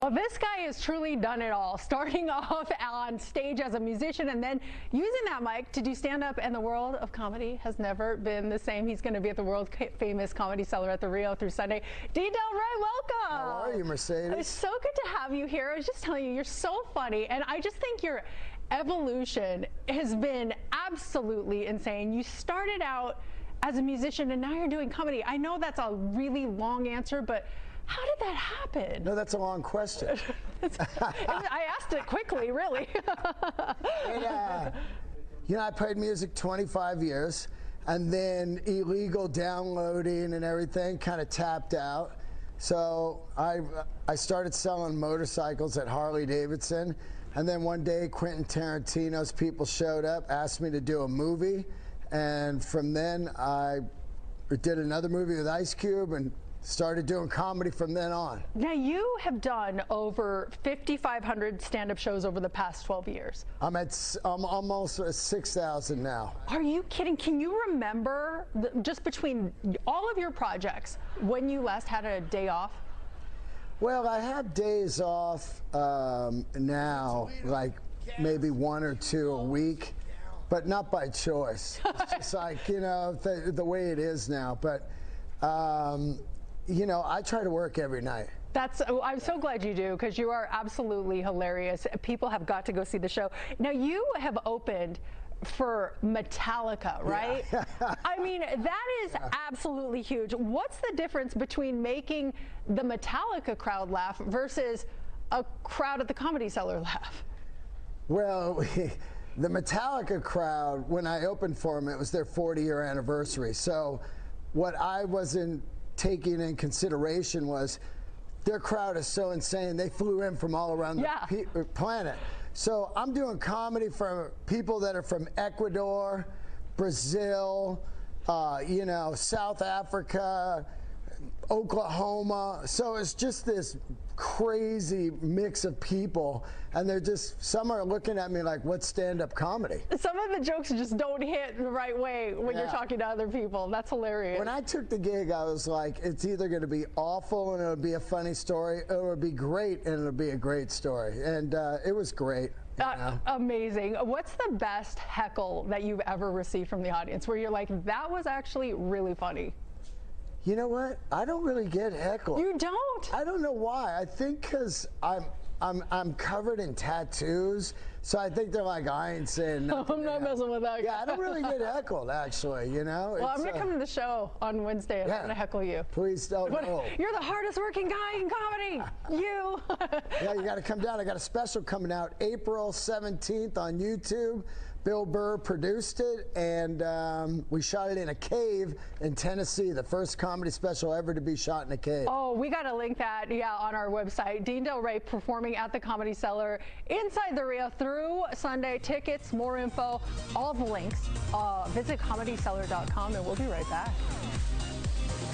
Well, this guy has truly done it all, starting off on stage as a musician and then using that mic to do stand-up, and the world of comedy has never been the same. He's going to be at the world-famous Comedy Cellar at the Rio through Sunday. Dean Delray, welcome. How are you, Mercedes? It's so good to have you here. I was just telling you, you're so funny, and I just think your evolution has been absolutely insane. You started out as a musician, and now you're doing comedy. I know that's a really long answer, but how did that happen? No, that's a long question. I asked it quickly, really. You know, I played music 25 years, and then illegal downloading and everything kind of tapped out. So I started selling motorcycles at Harley Davidson, and then one day Quentin Tarantino's people showed up, asked me to do a movie, and from then I did another movie with Ice Cube and started doing comedy from then on. Now, you have done over 5,500 stand-up shows over the past 12 years. I'm almost at 6,000 now. Are you kidding? Can you remember, just between all of your projects, when you last had a day off? Well, I have days off now, like maybe 1 or 2 a week, but not by choice. It's just like, you know, the way it is now. But you know, I try to work every night. I'm so glad you do, because you are absolutely hilarious. People have got to go see the show. Now, you have opened for Metallica, right? Yeah. I mean, that is absolutely huge. What's the difference between making the Metallica crowd laugh versus a crowd at the Comedy Cellar laugh? Well, the Metallica crowd, when I opened for them, it was their 40-year anniversary. So what I wasn't taking in consideration was their crowd is so insane. They flew in from all around the planet. So I'm doing comedy for people that are from Ecuador, Brazil, you know, South Africa, Oklahoma. So it's just this crazy mix of people, and they're just, some are looking at me like, what's stand-up comedy? Some of the jokes just don't hit the right way when you're talking to other people. That's hilarious. When I took the gig, I was like, it's either going to be awful and it'll be a funny story, or it'll be great and it'll be a great story. And it was great. Amazing. What's the best heckle that you've ever received from the audience, where you're like, that was actually really funny? You know what? I don't really get heckled. You don't? I don't know why. I think because I'm covered in tattoos, so I think they're like, I ain't saying nothing. I'm not messing with that guy. Yeah, I don't really get heckled, actually, you know? Well, I'm going to come to the show on Wednesday, and I'm going to heckle you. Please don't. You're the hardest working guy in comedy. You. Yeah, you got to come down. I got a special coming out April 17th on YouTube. Bill Burr produced it, and we shot it in a cave in Tennessee, the first comedy special ever to be shot in a cave. Oh, we got to link that, on our website. Dean Delray performing at the Comedy Cellar inside the Rio through Sunday. Tickets, more info, all the links. Visit ComedyCellar.com, and we'll be right back.